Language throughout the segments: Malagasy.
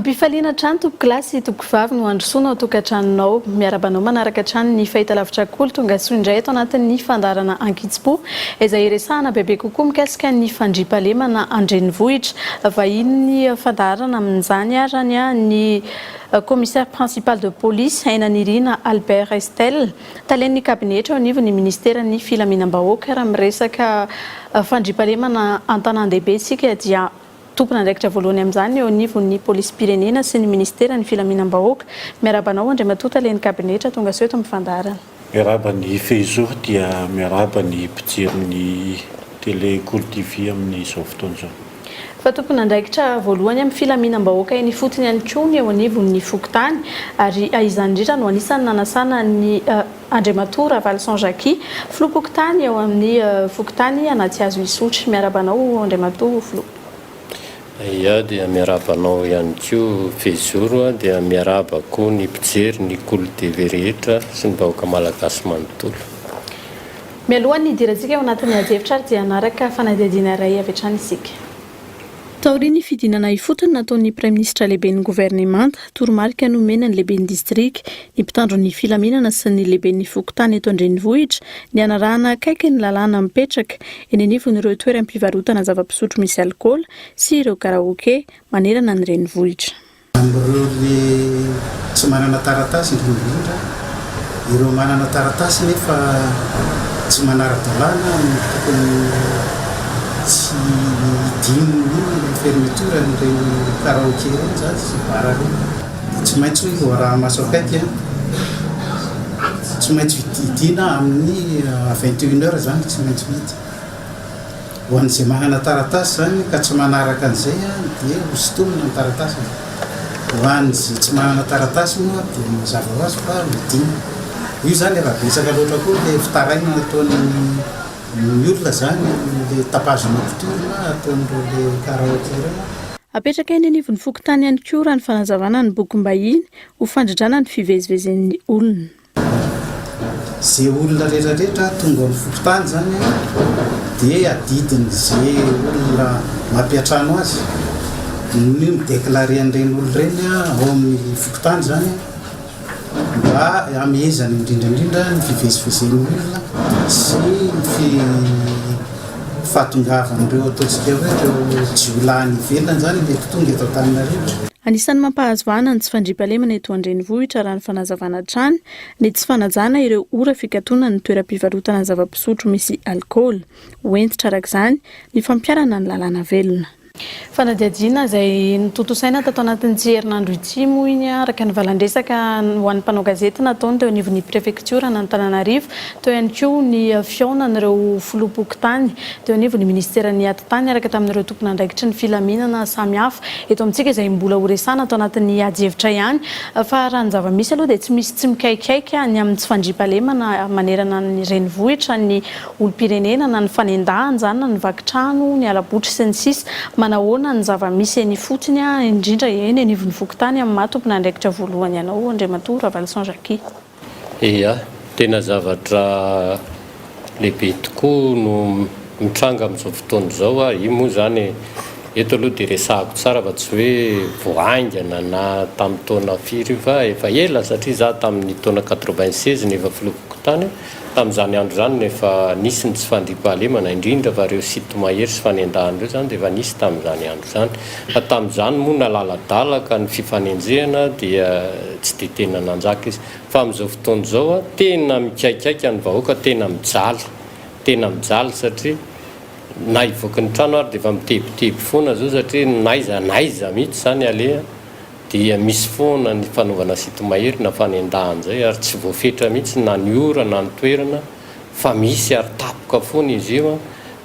Ampifaliana trano toko gasy toko vavy no androsoana ao tokantranonao miarabanao manaraka trano ny fahitalavitra kolo tonga soa indray eto anatin'ny fandarana Ankitsipo izay resahana bebe kokoa mikasika ny fandriampahalemana Andrenivohitra vahiny ny fandarana amin'izany arany ny commissaire principal de police Ainanirina Albert Estel talen'ny kabinetra ao anivon'ny ministera-ny filaminam-bahoaka raha miresaka fandriampahalemana an-tanan-dehibe sika dia tompona andraikitra voalohany amin'izany eo anivon'ny polisy pirenena sy ny ministera ny filaminam-bahoaka miarabanao Andriamatoa talen'ny kabinetra tonga soa eto amin'ny fandarana. Miaraba ny Fezor dia miaraba ny mpijery télé Kolo TV amin'izao fotoana izao. Fa tompona andraikitra voalohany amin'ny filaminam-bahoaka eny fotony ihany koa eo anivon'ny Fokontany ary izany indrindra no anisany nanasana ny Andriamatoa Ravaly Sanjaki filoha-pokotany eo amin'ny Fokontany anaty hazo isotry miarabanao Andriamatoa filoha. Ia dia miarabanao ihany koa Fezoro dia miaraba koa ny mpijery ny Kolo TV rehetra sy ny vahoaka malagasy manontolo. Mialohan'ny hidirantsika eo anatin'ny ady-hevitra dia hanaraka fanadihadiana iray avy hatrany isika. Taorian'ny fidinana ifotony nataon'ny praiminisitra lehiben'ny gouvernemanta toromarika nomena ny lehiben'ny distrika ny mpitandron'ny filaminana sy ny lehiben'ny Fokontany eto Andrenivohitra ny anarahana akaiky ny lalàna mipetraka eny anivon'ireo toeram-pivarotana zava-pisotro misy alikaola sy ireo karaoke manerana ny Renivohitra. Ireo tsy manana taratasy indrindra ireo manana taratasy nefa tsy manara-dalàna tokony tsy dino fermetura n'ireny karaoke ireny zany sy bara ireny tsy maintsy raha maso akaiky tsy maintsy vidina amin'ny 21h zany tsy maintsy vidy ho an'izay manana taratasy zany ka tsy manaraka an'izay dia hositomina ny taratasy ho an'izay tsy manana taratasy moa dia mazava ho azy fa vidina io zany raha betsaka loatra koa le fitaraina ataon'ny olona zany le tapage nocturne ataon'ireo le karaoke ireny. Apetraka eny anivon'ny Fokontany ihany koa raha ny fanazavana ny bokim-bahiny ho fandrindrana ny fivezivezen'ny olona. Izay olona rehetrarehetra tonga amin'ny Fokontany zany dia adidiny izay olona mampiatrano azy ny mideklare an'ireny olona ireny ao amin'ny Fokontany zany mba amehezany indrindrandrindra ny fivezivezen'ny olona sy fahatongavan'ireo ataontsika hoe ireo jiolany ivelany zany mety tonga eto Antananarivo. Anisan'ny mampahazavana ny tsy fandriampahalemana eto Andrenivohitra raha ny fanazavana trany ny tsy fanajana ireo ora fikatona ny toeram-pivarotana zava-pisotro misy alikaola hoentitra arak'izany ny fampiarana ny lalàna velona. Fanadihadiana izay notontosaina tato anatin'ny tsy herinandro ity moa iny araka ny valandresaka ho an'ny mpanao gazety nataony teo anivon'ny prefektura na Antananarivo teo ihany koa ny fiaonan'ireo filoha-pokotany teo anivon'ny ministeran'ny ati-tany araka tamin'ireo tompona andraikitry ny filaminana samihafa eto amintsika izay mbola horesana atao anatin'ny ady-hevitra ihany fa raha ny zava-misy aloha dia tsy misy tsy mikaikaiky ny amin'ny tsy fandriampahalemana manerana ny Renivohitra ny olom-pirenena na ny fanendahany zany na ny vakitrano ny alabotry sy ny sisa manahoana ny zava-misy eny fotsiny indrindra eny anivon'ny Fokontany amin'ny maha-tompona andraikitra voalohany ianao Andriamatoa Ravaly Sanjaki. Ia, tena zavatra lehibe tokoa no mitranga amin'izao fotoana izao io moa zany eto aloha dia resahako tsara fa tsy hoe voaingana na tamin'ny taona firy fa efa ela satria za tamin'ny taona 96 nefa filoha-pokotany tamin'izany andro zany nefa nisy ny tsy fandriampahalemana indrindra fa ireo sito mahery sy fanendahana ireo zany dia efa nisy tamin'izany andro zany fa tamin'izany moa nalaladalaka ny fifanenjehana dia tsy dia tena nanjaka izy fa amin'izao fotoana izao tena mikaikaika ny vahoaka tena mijaly satria na hivoaka ny trano ary dia efa mitebiteby foana zao satria naiza mihitsy zany alea dia misy foana ny fanaovana sito mahery na fanendahana zay ary tsy voafetra mihitsy na ny ora na ny toerana fa misy ary tapoka foana izy io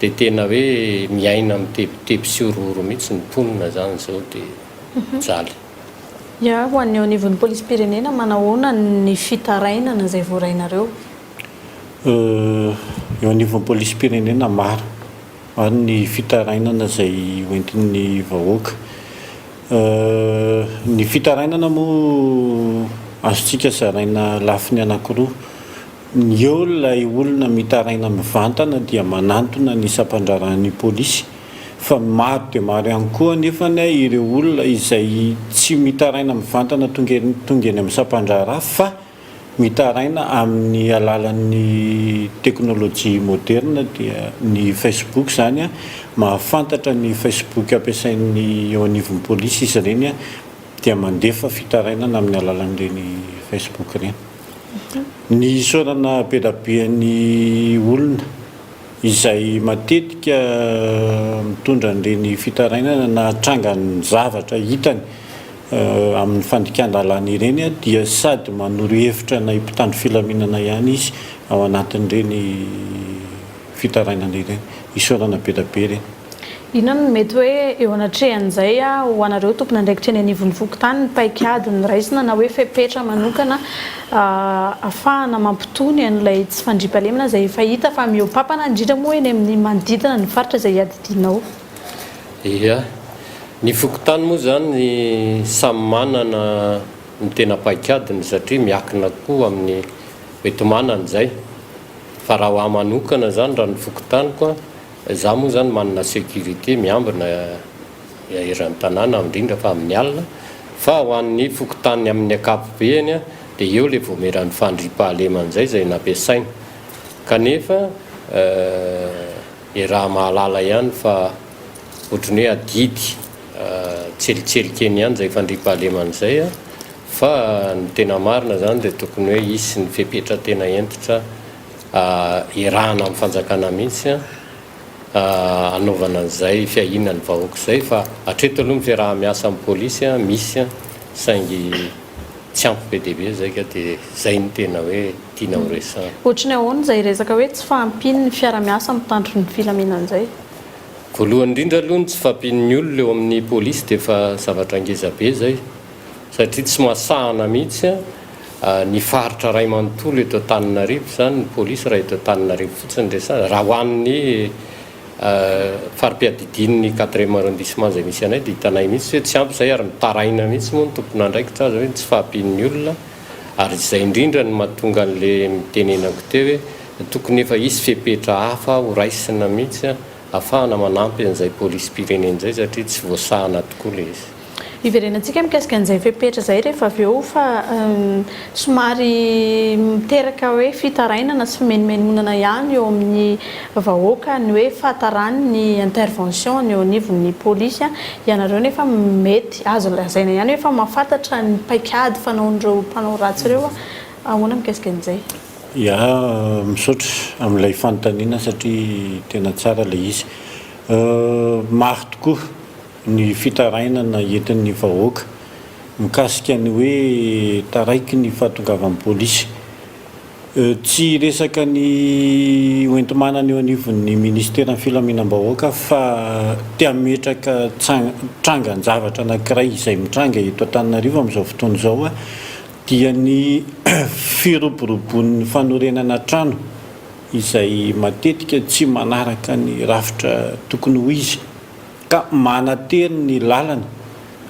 dia tena hoe miaina mitebiteby sy orooro mihitsy ny mponina zany zao dia jaly. Ia, ho an'ny eo anivon'ny polisy pirenena manahoana ny fitarainana izay voarainareo? Eo anivon'ny polisy pirenena maro ny fitarainana izay hoentin'ny vahoaka. Ny fitarainana moa azontsika zaraina lafiny anankiroa. Ny eo ilay olona mitaraina mivantana dia manantona ny isam-pandraran'ny polisy fa maro dia maro ihany koa nefany ireo olona izay tsy mitaraina mivantana tonga eny amin'ny sampandrara fa mitaraina amin'ny alalan'ny teknôlôjia moderna dia ny Facebook zany a mahafantatra ny Facebook ampiasain'ny eo anivon'ny polisy izy ireny a dia mandefa fitarainana amin'ny alalan'ireny Facebook ireny. Ny saorana bedabean'ny olona izay matetika mitondra an'ireny fitarainana na trangany zavatra hitany amin'ny fandrikan-dalàna ireny a dia sady manoro hevitra na mpitandro filaminana ihany izy ao anatin'ireny fitarainana ireny, isaorana bedabe ireny. Inona no mety hoe eo anatrehan'izay ho anareo tompona andraikitra eny anivon'ny vokotany ny paikady ny raisina na hoe fepetra manokana ahafahana mampitony an'ilay tsy fandriam-pahalemana izay efa hita fa miopampana indrindra moa eny amin'ny manodidina ny faritra izay hiadidinao? Ia, ny vokotany moa zany samy manana ny tena paikadiny satria miakina koa amin'ny hoentomanana izay. Fa raha ho ahy manokana zany raha ny vokotany koa za moa zany manana sécurité miambina eran'ny tanàna indrindra fa amin'ny alina fa ho an'ny vokotany amin'ny akapobeany a dia eo le voameran'ny fandriam-pahaleman'izay izay nampiasaina kanefa raha mahalala ihany fa ohatrany hoe adidy tselitselikeny ihany izay fandriam-pahaleman'izay a fa ny tena marina zany dia tokony hoe isy ny fepetra tena entitra irahana amin'ny fanjakana mihitsy anaovana an'izay fiahinany vahoaka izay fa hatreto aloha ny fiaraha-miasa amin'ny polisy misy saingy tsy ampy be dia be zay ka dia zay ny tena hoe tiana ho resahana. Ohatrany ahoana izay resaka hoe tsy fahampiny ny fiara-miasa mitandro ny filaminan'izay? Voalohany indrindra aloha ny tsy fahampian'ny olona eo amin'ny polisy dia efa zavatra ngeza be zay satria tsy mahasahana mihitsy ny faritra ray manontolo eto Antananarivo zany ny polisy raha eto Antananarivo fotsiny resahana raha ho an'ny farim-piadidin'ny 4e arrondissement izay misy anay dia hitanay mihitsy hoe tsy ampy izay ary mitaraina mihitsy moa ny tompona andraikitra azy hoe tsy fahampian'ny olona ary izay indrindra ny mahatonga an'le mitenenako teo hoe tokony efa isy fepetra hafa ho raisina mihitsy ahafahana manampy an'izay polisy-pirenena izay satria tsy voasahana tokoa le izy. Iverenantsika mikasika an'izay fepetra izay rehefa avy eo fa somary miteraka hoe fitarainana sy fimenomenonana ihany eo amin'ny vahoaka ny hoe fahatarany ny intervention ny eo anivon'ny polisy ianareo nefa mety azo lazaina ihany hoe fa mahafantatra ny paikady fanaon'ireo mpanao ratsy ireo ahoana mikasika an'izay? Ia, misaotra amin'ilay fanontaniana satria tena tsara ilay izy. Maro tokoa ny fitarainana entin'ny vahoaka mikasika ny hoe taraiky ny fahatongavan'ny polisy. Tsy resaka ny hoentomanana eo anivon'ny ministeran'ny filaminam-bahoaka fa tia metraka trangan-javatra anankiray izay mitranga eto Antananarivo amin'izao fotoana izao dia ny firoboroboan'ny fanorenana trano izay matetika tsy manaraka ny rafitra tokony ho izy ka manatery ny lalana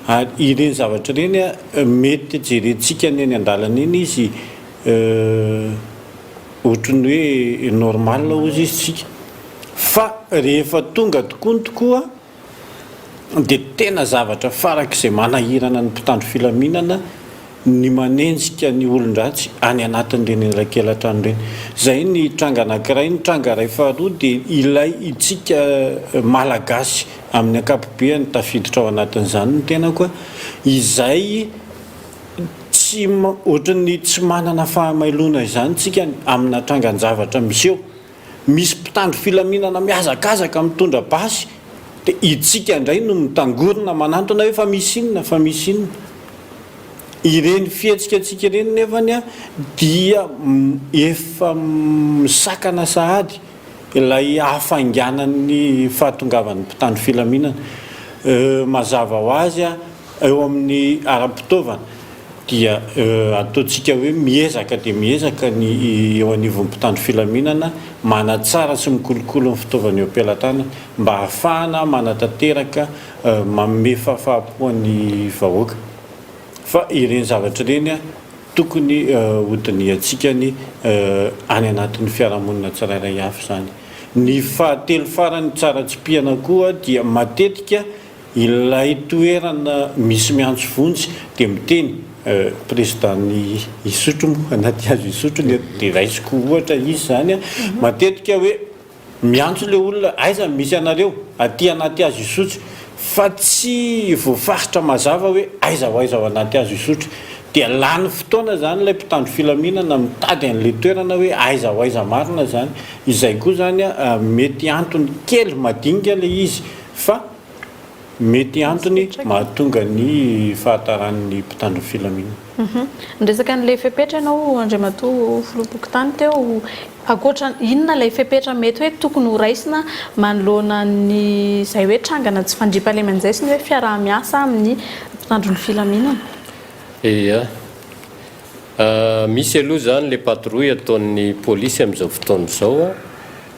ary ireny zavatra ireny mety jerentsika ny eny an-dalana eny izy ohatrany hoe normal ozy izy tsika fa rehefa tonga tokoa dia tena zavatra farak'izay manahirana ny mpitandro filaminana ny manenjika ny olon-dratsy any anatin'ireny elakelan-trano ireny. Zay ny tranga anankiray. Ny tranga iray faharoa dia ilay itsika malagasy amin'ny ankapobeny tafiditra ao anatin'izany ny tena koa izay tsy ohatrany tsy manana fahamailona izany tsika amina trangan-javatra misy eo. Misy mpitandro filaminana mihazakazaka mitondra basy dia itsika indray no mitangorona manantona hoe fa misy inona ireny fihetsiketsika ireny nefany dia efa misakana sahady ilay hafainganan'ny fahatongavan'ny mpitandro filaminana. Mazava ho azy eo amin'ny ara-pitaovana dia ataontsika hoe miezaka dia miezaka ny eo anivon'ny mpitandro filaminana manatsara sy mikolokolo ny fitaovana eo am-pelantanana mba ahafahana manatanteraka manome fahafahampoan'ny vahoaka. Fa ireny zavatra ireny tokony hodiny atsika ny any anatin'ny fiarahamonina tsirairay afy zany. Ny fahatelo farany tsara tsipihana koa dia matetika ilay toerana misy miantso vonjy dia miteny président-ny Isotro moa anaty azo Isotro dia raisiko ohatra izy zany a matetika hoe miantso le olona aiza misy anareo aty anaty azo Isotro fa tsy voafaritra mazava hoe aiza ho aiza ao anaty azo Isotro dia lany fotoana zany ilay mpitandro filaminana mitady an'le toerana hoe aiza ho aiza marina zany izay koa zany a mety antony kely madinika le izy fa mety antony mahatonga ny fahataran'ny mpitandro filaminana. Ndresaka n'ilay fepetra ianao Andriamatoa Filopokotany teo akoatra inona ilay fepetra mety hoe tokony ho raisina manoloana ny izay hoe trangana tsy fandriam-pahalemana sy ny hoe fiaraha-miasa amin'ny mpitandro ny filaminana. Eya misy aloha zany le patrouille ataon'ny polisy amin'izao fotoana izao a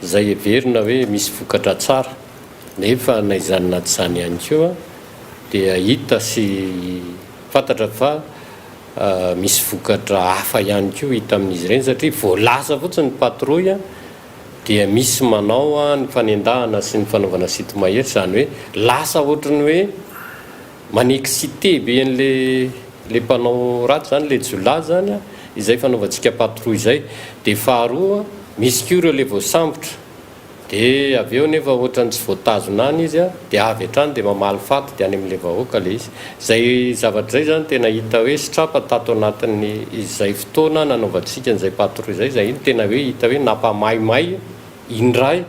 zay heverina hoe misy vokatra tsara nefa na izany na tsy zany ihany koa dia hita sy fantatra fa misy vokatra hafa ihany koa hita amin'izy ireny satria voalasa fotsiny ny patrouille dia misy manao ny fanendahana sy ny fanaovana sito mahery zany hoe lasa ohatrany hoe manexité be an'le mpanao ratsy zany le jola zany izay fanaovantsika patrouille izay dia faharoa misy koa ireo le voasambotra dia avy eo nefa ohatrany tsy voatazonany izy dia avy hatrany dia mamaly faty dia any amin'ilay vahoaka le izy zay zavatra zay zany tena hita hoe sitrapa tato anatin'ny izay fotoana nanaovantsika n'izay patrouille zay iny tena hoe hita hoe nampamaimay indray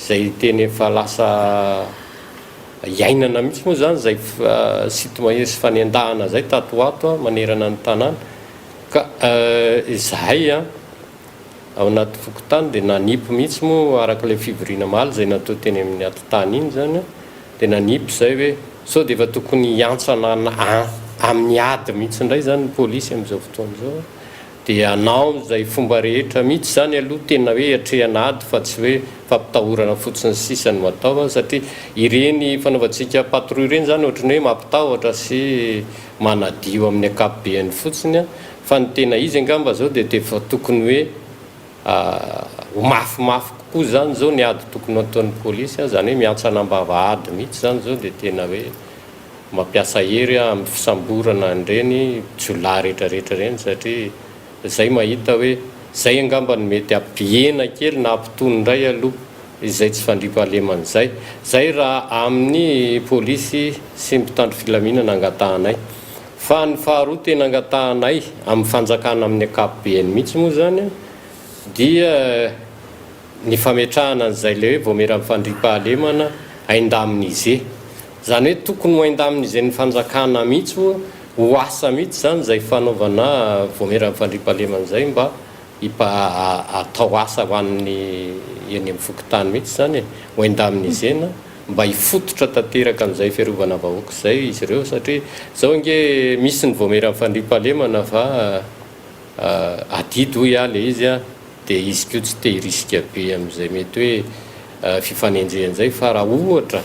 zay teny efa lasa iainana mihitsy moa zany zay sito mahery sy fanendahana zay tatoato manerana ny tanàna ka zahay ao anaty Fokotany dia nanipy mihitsy moa arak'ilay fivoriana maly zay natao teny amin'ny atitany iny zany dia nanipy zay hoe sao dia efa tokony hiantsana amin'ny ady mihitsy indray zany ny polisy amin'izao fotoana izao dia anao zay fomba rehetra mihitsy zany aloha tena hoe atrehana ady fa tsy hoe fampitahorana fotsiny sisany matao satria ireny fanaovantsika patrouille ireny zany ohatrany hoe mampitahotra sy manadio amin'ny ankapobeny fotsiny fa ny tena izy angamba zao dia tefa tokony hoe mafimafy kokoa zany zao ny ady tokony ataon'ny polisy zany hoe miantsanambava ady mihitsy zany zao dia tena hoe mampiasa hery amin'ny fisamborana an'ireny jola rehetrarehetra reny satria zay mahita hoe zay angamba ny mety ampihena kely na ampitony indray aloha izay tsy fandriam-pahalemana zay raha amin'ny polisy sy mpitandro filaminana angatahanay fa ny faharoa tena angatahanay amin'ny fanjakana amin'ny ankapobeny mihitsy moa zany dia ny fametrahana an'izay le hoe voamera amin'ny fandriam-pahalemana aindamin'izy zany hoe tokony ho aindamin'izy ny fanjakana mihitsy ho asa mihitsy zany zay fanaovana voamera amin'ny fandriam-pahalemana zay mba atao asa ho an'ny eny amin'ny Fokotany mihitsy zany ho aindamin'izy mba hifototra tanteraka amin'izay fiarovana vahoaka izay izy ireo satria zao nge misy ny voamera amin'ny fandriam-pahalemana fa adidy hoy le izy dia izy koa tsy te hiriska be amin'izay mety hoe fifanenjehan'izay fa raha ohatra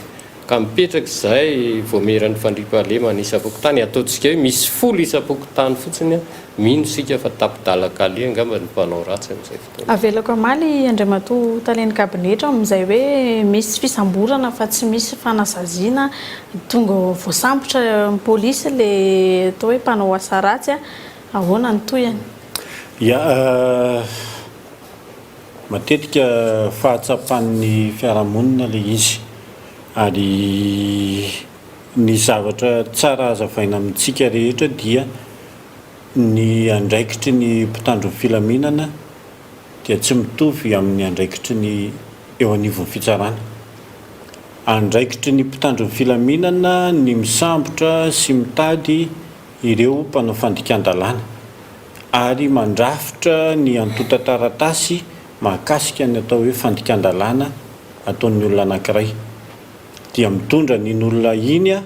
ka mipetraka izay voameran'ny fandriam-pahalemana isa-Fokotany ataontsika hoe misy folo isa-Fokotany fotsiny mino sika fa tapidalakaly angamba ny mpanao ratsy amin'izay fotoana. Avelako amaly Andriamatoa Taleny Kabinetra amin'izay hoe misy fisamborana fa tsy misy fanasaziana tonga voasambotra ny polisy le atao hoe mpanao asa ratsy ahoana ny toyany? Matetika fahatsapan'ny fiarahamonina le izy ary ny zavatra tsara azavaina amintsika rehetra dia ny andraikitry ny mpitandro filaminana dia tsy mitovy amin'ny andraikitry ny eo anivon'ny fitsarana. Andraikitry ny mpitandro filaminana ny misambotra sy mitady ireo mpanao fandikan-dalàna ary mandrafitra ny antota taratasy mahakasika ny atao hoe fandikan-dalàna ataon'ny olona anankiray dia mitondra ny olona iny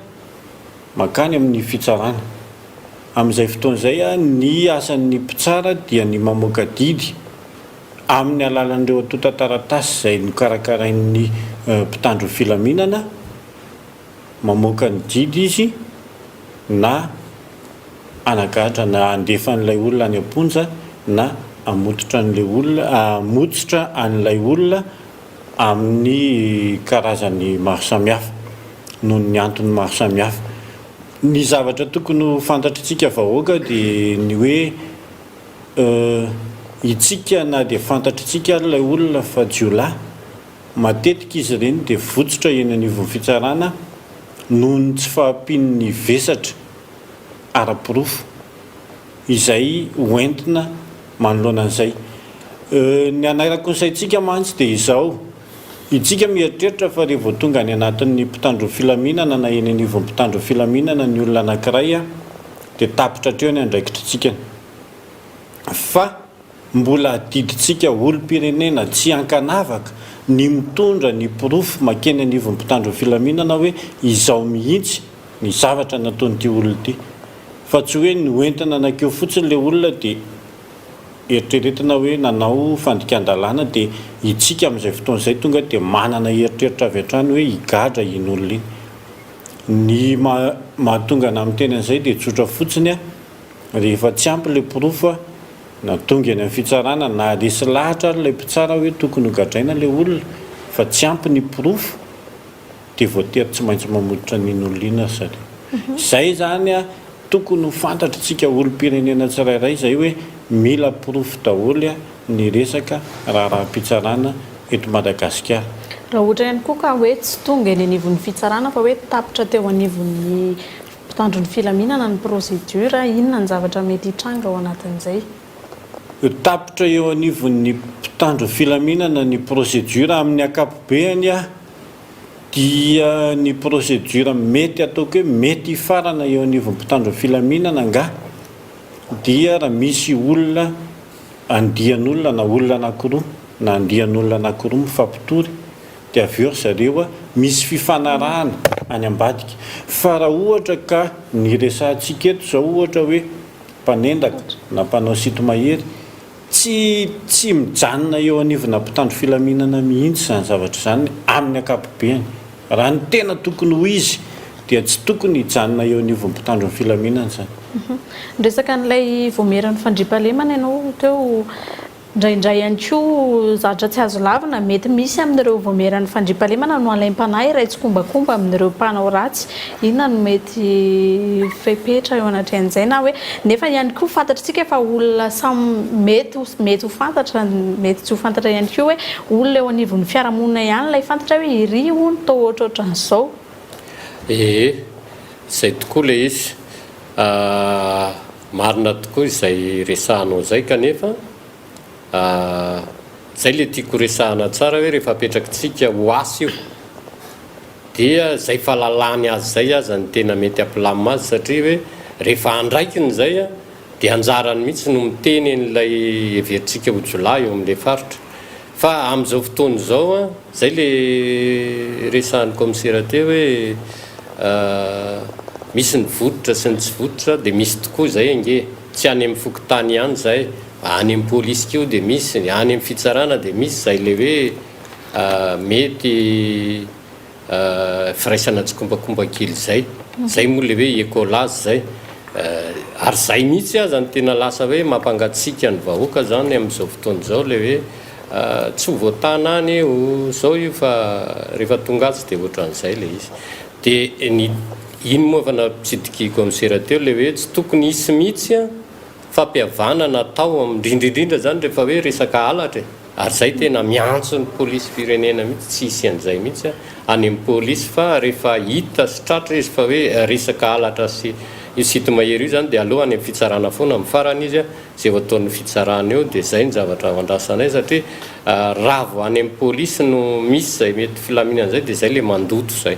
makany amin'ny fitsarana. Amin'izay fotoana izay ny asan'ny mpitsara dia ny mamoaka didy amin'ny alalan'ireo antota taratasy izay nokarakarain'ny mpitandro filaminana, mamoaka ny didy izy na anagatra na andefa n'ilay olona any amponja na amototra n'lay olona amototra an'ilay olona amin'ny karazany maro samihafa noho ny antony maro samihafa. Ny zavatra tokony ho fantatritsika vahoaka dia ny hoe itsika na dia fantatritsika ilay olona fa jiolahy matetika izy ireny dia votsotra eny anivon'ny fitsarana noho ny tsy fahampian'ny vesatra ara-pirofo izay hoentina manoloana an'izay. Ny anarako ny saintsika mantsy dia izao, itsika mieritreritra fa rehefa tonga ny anatin'ny mpitandro filaminana na eny anivon'ny mpitandro filaminana ny olona anankiray dia tapitra hatreo ny andraikitritsika, fa mbola adiditsika olom-pirenena tsy ankanavaka ny mitondra ny pirofo makeny anivon'ny mpitandro filaminana hoe izao mihitsy ny zavatra nataon'ity olona ity, fa tsy hoe ny hoentina anakeo fotsiny ilay olona dia eritreretina hoe nanao fandikan-dalàna dia itsika amin'izay fotoan'izay tonga dia manana eritreritra avy hatrany hoe higadra iny olona iny. Ny mahatonga na amin'ny teny an'izay dia tsotra fotsiny rehefa tsy ampy ilay pirofo na tonga eny amin'ny fitsarana na resy lahatra ary ilay mpitsara hoe tokony hogadraina ilay olona fa tsy ampy ny pirofo dia voatery tsy maintsy mamototra n'iny olona iny sady. Izay zany tokony ho fantatritsika olom-pirenena tsirairay izay hoe mila pirofo daholo ny resaka raharaham-pitsarana eto Madagasikara. Raha ohatra ihany koa ka hoe tsy tonga eny anivon'ny fitsarana fa hoe tapitra teo anivon'ny mpitandro ny filaminana ny procédure, inona ny zavatra mety hitranga ao anatin'izay? Tapitra eo anivon'ny mpitandro filaminana ny procédure amin'ny ankapobeny dia ny procédure mety ataoko hoe mety hifarana eo anivon'ny mpitandro filaminana nga dia raha misy olona andian'olona na olona anankiroa na andian'olona anankiroa mifampitory dia avy eo zareo misy fifanarahana any ambadika. Fa raha ohatra ka ny resantsika eto zao ohatra hoe mpanendaka na mpanao sito mahery tsy mijanona eo anivona mpitandro filaminana mihitsy zany zavatra zany amin'ny ankapobeny. Raha ny tena tokony ho izy dia tsy tokony hijanona eo anivon'ny mpitandro ny filaminana zany. Resaka n'ilay voameran'ny fandriampahalemana ianao teo indraindray ihany koa zavatra tsy azo lavina mety misy amin'ireo voameran'ny fandriampahalemana no alaim-panahy iray tsy kombakomba amin'ireo mpanao ratsy, inona no mety fepetra eo anatrehan'izay na hoe nefa ihany koa fantatritsika fa olona mety ho fantatra mety tsy ho fantatra ihany koa hoe olona eo anivon'ny fiarahamonina ihany ilay fantatra hoe iry hono tao ohatrohatran'izao. Izay tokoa ilay izy. Marina tokoa izay resahanao izay kanefa zay le tiako resahana tsara hoe rehefa apetrakitsika ho asy io dia zay fahalalany azy zay aza ny tena mety ampilamina azy, satria hoe rehefa andraikiny zay dia anjarany mihitsy no miteny n'ilay everitsika ho jolahy eo amin'ilay faritra. Fa amin'izao fotoana izao zay le resahan'ny komisera teo hoe misy ny vototra sy ny tsy vototra dia misy tokoa zay ange, tsy any amin'ny fokotany ihany zay, any amin'ny polisy keo dia misy, any amin'ny fitsarana dia misy zay le hoe mety firaisana tsy kombakomba kely zay moa le hoe écolazy zay, ary zay mihitsy aza ny tena lasa hoe mampangatsika ny vahoaka zany amin'izao fotoana izao le hoe tsy ho voatana any zao io fa rehefa tonga azy dia ohatran'izay le izy. Dia iny moa efa napitsidiky komisera teo le hoe tsy tokony hisy mihitsy fampihavanana atao indrindrindrindra zany rehefa hoe resaka halatra, ary zay tena miantso ny polisy firenena mihitsy tsy hisy an'izay mihitsy any amin'ny polisy, fa rehefa hita sy tratra izy fa hoe resaka halatra sy io sito mahery io zany dia aloha any amin'ny fitsarana foana mifarana izy zay ho ataon'ny fitsarana eo, dia zay ny zavatra andrasanay, satria raha vo any amin'ny polisy no misy zay mety filaminana zay dia zay le mandoto zay.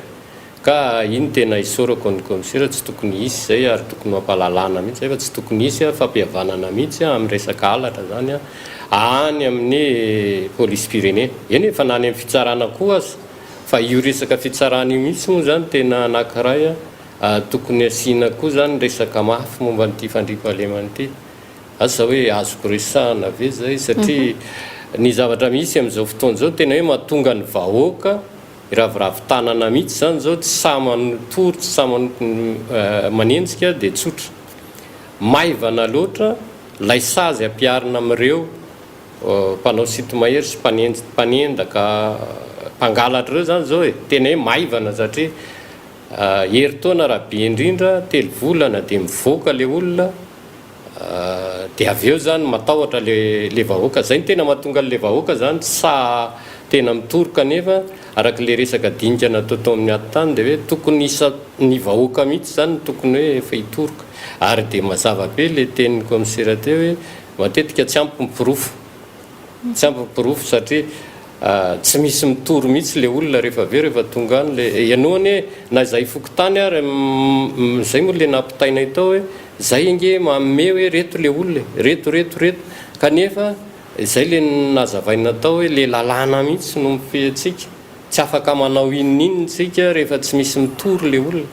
Ka iny tena isorako ny komisera, tsy tokony hisy zay ary tokony mampalalana mihitsy zay, fa tsy tokony hisy fampihavanana mihitsy amin'ny resaka halatra zany any amin'ny polisy firenena. Eny efa nany amin'ny fitsarana koa azy, fa io resaka fitsarana io mihitsy moa zany tena anankiray tokony asiana koa zany resaka mafy momba n'ity fandriampahalemana ity. Asa hoe azoko resahana ve zay, satria ny zavatra misy amin'izao fotoana izao tena hoe mahatonga ny vahoaka iraviravin-tanana mihitsy zany zao, tsy sa manotory, tsy sa manenjika dia tsotra. maivana loatra lay sazy ampiarina amin'ireo mpanao sitomahery sy mpanendaka mpangalatra ireo zany zao tena hoe maivana satria heritaona raha be indrindra telo volana dia mivoaka le olona dia avy eo zany matahotra le vahoaka zay ny tena mahatonga le vahoaka zany sa tena mitoroka nefa araka le resaka dinika natao tao amin'ny atany dia hoe tokony isa ny vahoaka mihitsy zany tokony hoe efa hitoroka ary dia mazava be le tenin'ny commissaire teo hoe matetika tsy ampy mipirofo tsy ampy mipirofo satria tsy misy mitory mihitsy le olona rehefa aveo rehefa tonga any le ianoany hoe na izay fokotany ary zay moa le nampitainay tao hoe zay inge manome hoe reto le olona reto kanefa izay le nazavaina tao hoe le lalàna mihitsy no mifehtsika tsy afaka manao inoninitsika rehefa tsy misy mitory le olona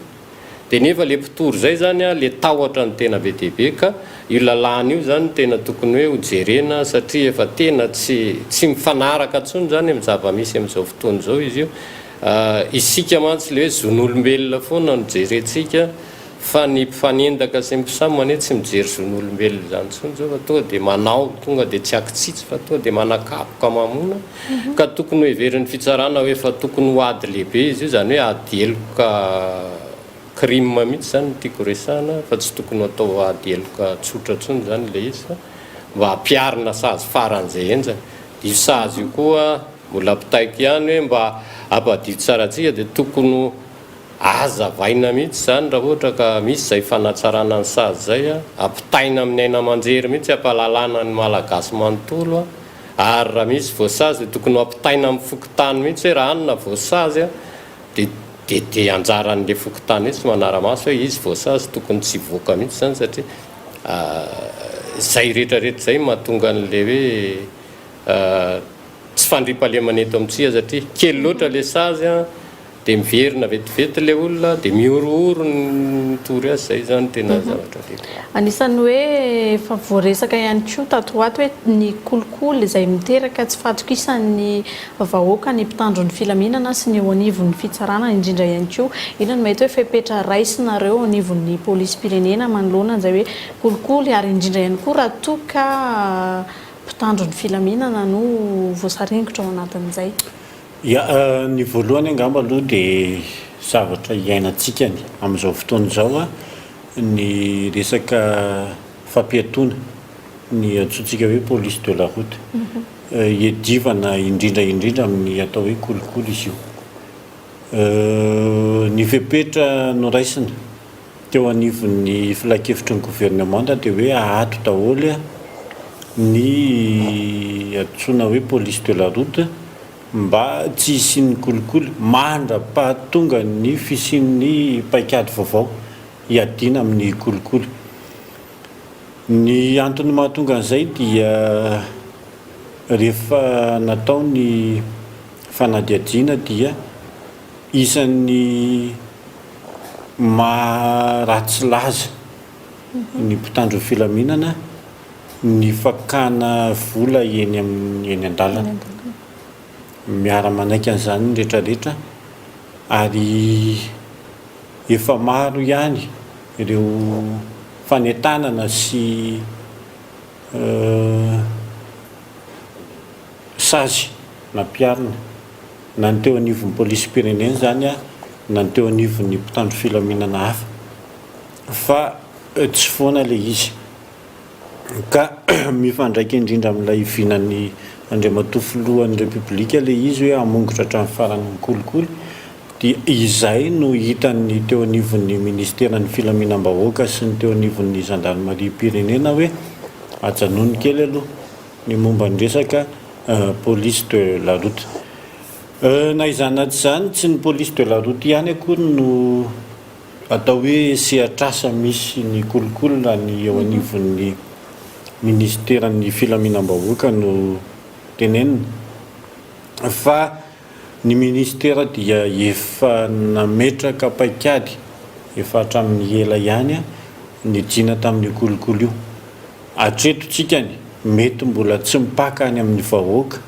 dia nefa le mpitory zay zany a le tahotra ny tena be dehibe ka io lalàna io zany tena tokony hoe hojerena satria efa tena tsy mifanaraka ntsony zany amin'ny zava-misy amin'izao fotoana izao izy io isika mantsy le hoe zon'olombelona foana no jerentsika fa ny mpifanendaka sy mpisamane tsy mijery zon'olombelona zany ntsony zao fa tonga dia manao tonga dia tsy akitsitsy fa tonga dia manakapoka mamona ka tokony ho heverin'ny fitsarana hoe fa tokony ho ady lehibe izy io zany hoe adeloka crime mihitsy zany tiako resahana fa tsy tokony atao adeloka tsotra ntsony zany le izy fa mba hampiarina sazy faran'izay enjany io sazy io koa mbola mpitaiko ihany hoe mba ampadio tsara antsika dia tokony azavaina mihitsy zany raha ohatra ka misy zay fanatsarana ny sazy zay ampitaina amin'ny aina aman-jery mihitsy ampahalalana ny malagasy manontolo ary raha misy voasazy dia tokony ampitaina amin'ny fokotany mihitsy hoe raha anona voasazy dia anjaran'le fokotany mihitsy manara-maso hoe izy voasazy tokony tsy voaka mihitsy zany satria zay rehetrarehetra zay mahatonga an'le hoe tsy fandriam-pahalemana eto amintsika satria kely loatra le sazy dia miverina vetivety le olona dia miorooro ny tory azy zay zany tena zavatra lehibe anisan'ny hoe efa voaresaka ihany koa tato ato hoe ny kolikoly izay miteraka tsy fatokisan'ny vahoaka ny mpitandro ny filaminana sy ny eo anivon'ny fitsarana indrindra ihany koa ina no mahita hoe fepetra raisinareo anivon'ny polisy pirenena manoloana izay hoe kolikoly ary indrindra ihany koa raha toka mpitandro ny filaminana no voasarengotra ao anatin'izay ny voalohany angamba aloha dia zavatra iainantsika ny amin'izao fotoana izao ny resaka fampiatoana ny antsointsika hoe police de la route hiadivana indrindra amin'ny atao hoe kolikoly izy io ny fepetra noraisina teo anivon'ny filakevitry ny gouvernemanta dia hoe ahato daholo ny antsoina hoe police de la route mba tsy isian'ny kolikoly mandra-pahatonga ny fisian'ny paikady vaovao hiadiana amin'ny kolikoly ny antony mahatonga an'izay dia rehefa natao ny fanadiadiana dia isan'ny maharatsy laza ny mpitandro filaminana ny fakana vola eny an-dalana miara-manaiky an'izany ny rehetrarehetra ary efa maro ihany ireo fanetanana sy sazy nampiarina na ny teo anivon'ny polisy pirenena zany na ny teo anivon'ny mpitandro filaminana hafa fa tsy foana le izy ka mifandraika indrindra amin'ilay ivinan'ny andriamatofilohan'ny repoblika le izy hoe hamongotra hatramin'ny faran'ny kolikoly dia izay no hitan'ny teo anivon'ny ministeran'ny filaminam-bahoaka sy ny teo anivon'ny gendarmerie pirenena hoe ajanony kely aloha ny momba ny resaka police de la route na izany tsy zany tsy ny police de la route ihany akory no atao hoe sehatrasa misy ny kolikoly na ny eo anivon'ny ministeran'ny filaminam-bahoaka no tenenina fa ny ministera dia efa nametraka paikady efa hatramin'ny ela ihany ny jina tamin'ny kolikoly io hatretontsika ny mety mbola tsy mipaka any amin'ny vahoaka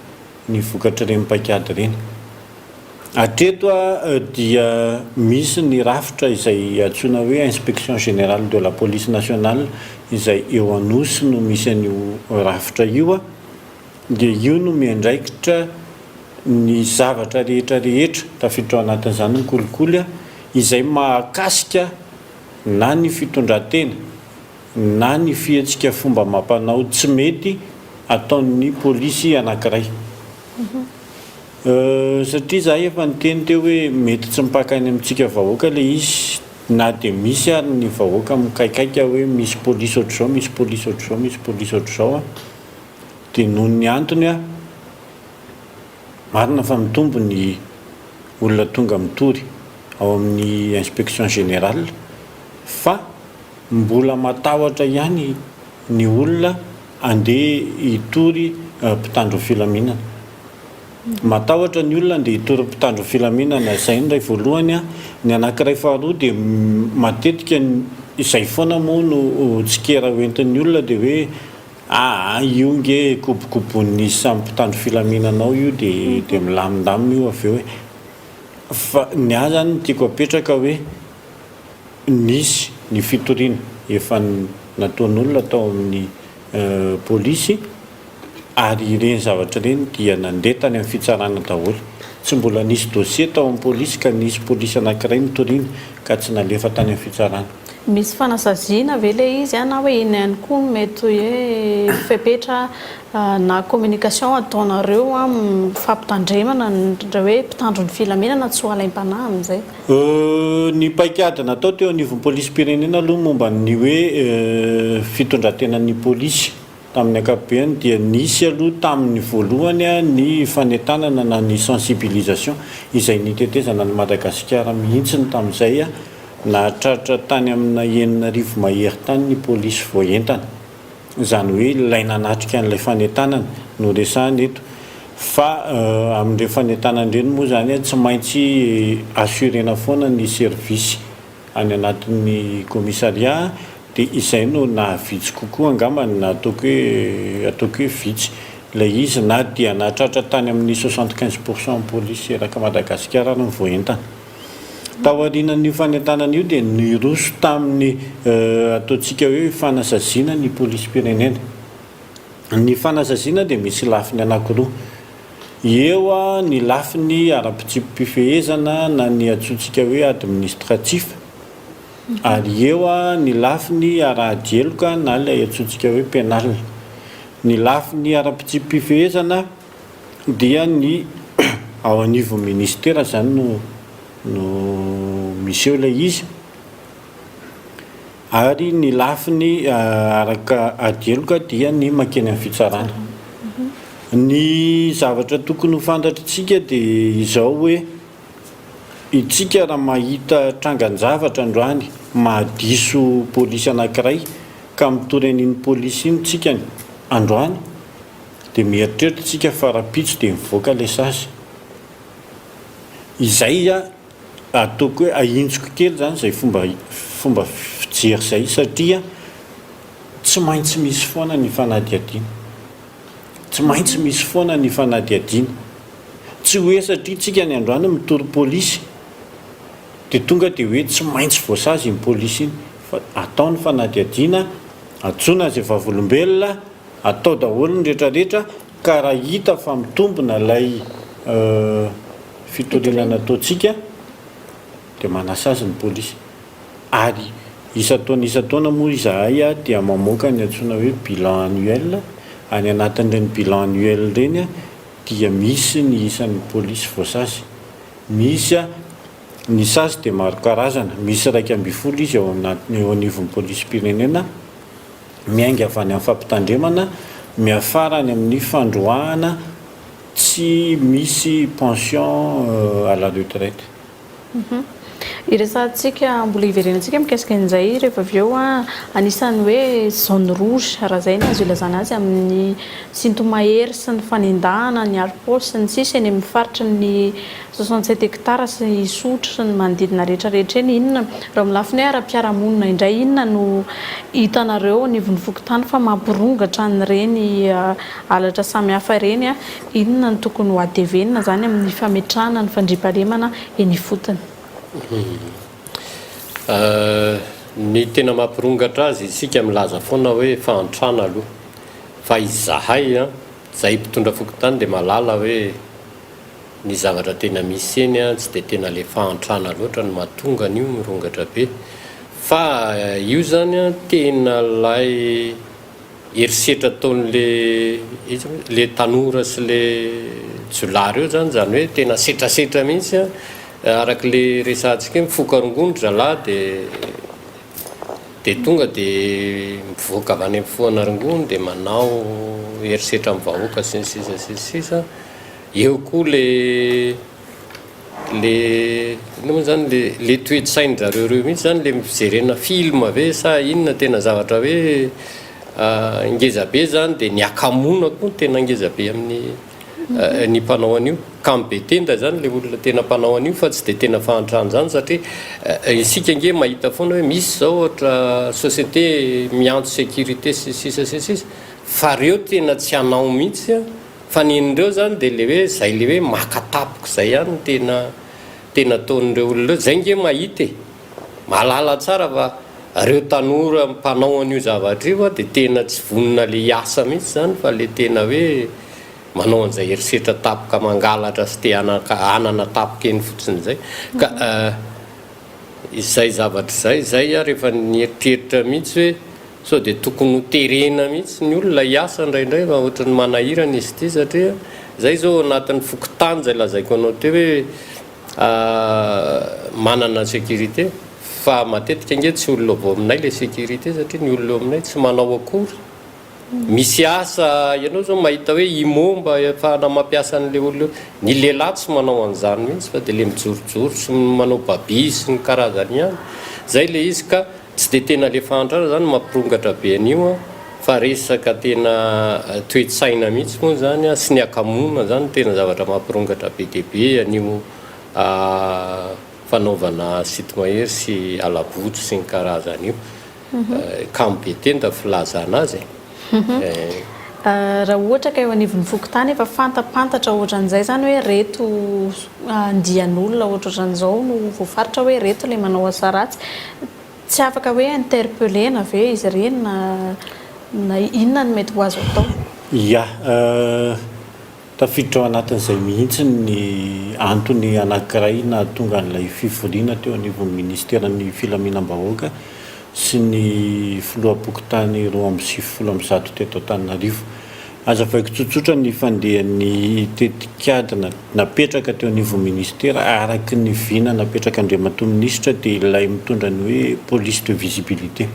ny vokatra ireny paikady ireny hatreto dia misy ny rafitra izay antsoina hoe inspection générale de la police nationale izay eo anosy no misy an'io rafitra io a dia io no miandraikitra ny zavatra rehetrarehetra tafiditra ao anatin'izany ny kolikoly a izay mahakasika na ny fitondran-tena na ny fiatsika fomba mampanao tsy mety ataon'ny polisy anankiray satria za efa nyteny teo hoe mety tsy mipakany amintsika vahoaka le izy na dia misy ary ny vahoaka mikaikaika hoe misy polisy ohatr'izao misy polisy ohatr'izao misy polisy ohatr'izao a dia noho ny antony a marina fa mitombo ny olona tonga mitory ao amin'ny inspection générale fa mbola matahotra ihany ny olona andeha hitory mpitandro filaminana matahotra ny olona andeha hitory mpitandro filaminana izay no ray voalohany a ny anankiray faharoa dia matetika izay foana moa no tsikera hoentin'ny olona dia hoe io nge kopokopony samy mpitandro filaminanao io dia milamindamina io avy eo hoe fa ny ahy zany tiako apetraka hoe nisy ny fitoriana efa nataon'olona tao amin'ny polisy ary ireny zavatra ireny dia nandeha tany amin'ny fitsarana daholo tsy mbola nisy dossier tao amin'ny polisy ka nisy polisy anankiray nitoriana ka tsy nalefa tany amin'ny fitsarana. Misy fanasaziana ve le izy na hoe iny ihany koa mety hoe fepetra na communication ataonareo a mifampitandremana ndra hoe mpitandro ny filaminana tsy ho alaim-panahy amin'izay ny paikady natao teo anivon'ny polisy pirenena aloha momba ny hoe fitondran-tenan'ny polisy tamin'ny ankapobeny dia nisy aloha tamin'ny voalohany a ny fanentanana na ny sensibilisation izay nitetezana ny Madagasikara mihitsiny tamin'izay a nahatratra tany amina 9,000 mahery tany ny polisy voaentana izany hoe ilaina natrika an'ilay fanentanana no resahana eto fa amin'ireo fanentanana ireny moa zany tsy maintsy assurena foana ny service any anatin'ny commissariat dia izay no nahavitsy kokoa angambany na ataoko hoe vitsy ilay izy na dia nahatratra tany amin'ny 75% polisy eraka Madagasikara no voaentana tao aorianan'io fanentanana io dia niroso tamin'ny ataontsika hoe fanasaziana ny polisy pirenena ny fanasaziana dia misy lafiny anankiroa eo a ny lafiny ara-pitsipifehezana na ny atsotsika hoe administratif ary eo a ny lafiny ara-adieloka na ilay atsotsika hoe pénal ny lafiny ara-pitsipifehezana dia ny ao anivon'ny ministera zany no misy eo ilay izy ary ny lafiny araka adieloka dia ny makeny amin'ny fitsarana ny zavatra tokony ho fantatritsika dia izao hoe itsika raha mahita trangan-javatra androany mahadiso polisy anankiray ka mitory an'iny polisy iny tsika androany dia mieritreritra fa rapitso dia mivoaka ilay sasy izay ataoko hoe ahintsoko kely zany izay fomba fijery izay satria tsy maintsy misy foana ny fanadiadiana tsy maintsy misy foana ny fanadiadiana tsy hoe satria tsika ny androany mitory polisy dia tonga dia hoe tsy maintsy voasazy ny polisy iny fa atao ny fanadiadiana atsoina azy efa volombelona atao daholo ny rehetrarehetra ka raha hita fa mitombona ilay fitoriana nataontsika dia manasazy ny polisy ary isa-taona moa izahay dia mamoaka ny antsoina hoe bilan annuel any anatin'ireny bilan annuel ireny dia misy ny isan'ny polisy voasazy misy ny sasy dia maro karazana misy 120 izy eo anivon'ny polisy pirenena miainga avy any amin'ny fampitandremana miafarany amin'ny fandroahana tsy misy pension à la retraite. Iresantsika mbola hiverenantsika mikasika an'izay rehefa avy eo anisan'ny hoe zone rouge raha zay ny azo ilazana azy amin'ny sintomahery sy ny fanendahana ny aripôsy sy ny sisa eny amin'ny faritra ny 67 hectara sy isotro sy ny manodidina rehetrarehetra eny inona raha milafiny hoe ara-piarahamonina indray inona no hitanareo anivon'ny fokontany fa mampirongatra n'ireny alatra samihafa ireny inona no tokony ho adevenina zany amin'ny fametrahana ny fandriampahalemana eny ifotony. ny tena mampirongatra azy isika milaza foana hoe fahantrana aloha fa izahay a zay mpitondra fokotany dia malala hoe ny zavatra tena misy eny a tsy dia tena le fahantrana loatra no mahatonga an'io mirongatra be fa io zany a tena lay herisetra ataon'le tanora sy le jolary eo zany hoe tena setrasetra mihitsy a araka le resantsika mifokarongondra zalahy dia tonga dia mivoaka avy any amin'ny foanarongony dia manao herisetra amin'ny vahoaka sy ny sisa eo koa le zany le toetsaindrareo reo mihitsy zany le mijerena film ve sa inona tena zavatra hoe ngezabe zany dia ny akamoana koa tena ngezabe amin'ny ny mpanao an'io kambe tenda zany le olona tena mpanao an'io fa tsy dia tena fahantrany zany satria isika nge mahita foana hoe misy zao ohatra société miantso sécurité sisa fa reo tena tsy hanao mihitsy a fa nin'ireo zany dia le hoe zay le hoe makatapoka zay ihany tena ataon'ireo olonareo zay nge mahita malala tsara fa reo tanora mpanao an'io zavatra io a dia tena tsy vonona le asa mihitsy zany fa le tena hoe manao an'izay herisetra tapoka mangalatra sy te hanana tapoka eny fotsiny zay ka izay zavatra zay a rehefa nieritreritra mihitsy hoe sao dia tokony hoterena mihitsy ny olona hiasa indraindray fa ohatran'ny manahirana izy ity satria zay zao anatin'ny fokotany zay lazaiko anao teo hoe manana sécurité fa matetika nge tsy olona avao aminay le sécurité satria ny olona aminay tsy manao akory misy asa ianao zao mahita hoe imomba efahana mampiasa an'le olona ny lehilahy tsy manao an'izany mihitsy fa dia le mijorojoro sy manao babi sy ny karazany ihany zay le izy ka tsy dia tena le fahantrana zany mampirongatra be an'io a fa resaka tena toetsaina mihitsy moa zany a sy ny akamoana zany tena zavatra mampirongatra be deaibe an'io fanaovana sity mahery sy alabotsy sy ny karazany io kambe tenda filazana azy raha ohatra ka eo anivon'ny fokotany efa fantapantatra ohatran'izay zany hoe reto andian'olona ohatran'izao no voafaritra hoe reto le manao asa ratsy tsy afaka hoe interpellena ve izy ireny na inona no mety ho azo atao ia tafiditra ao anatin'izay mihitsy ny antony anankiray na tonga n'ilay fivoriana teo anivon'ny ministeran'ny filaminam-bahoaka sy ny filoha-pokotany 2021 teto Antananarivo azavaiko tsotsotra ny fandehan'ny tetikady napetraka teo anivon'ny ministera araky ny vina napetraka andriamatoa minisitra dia ilay mitondra ny hoe police de visibilité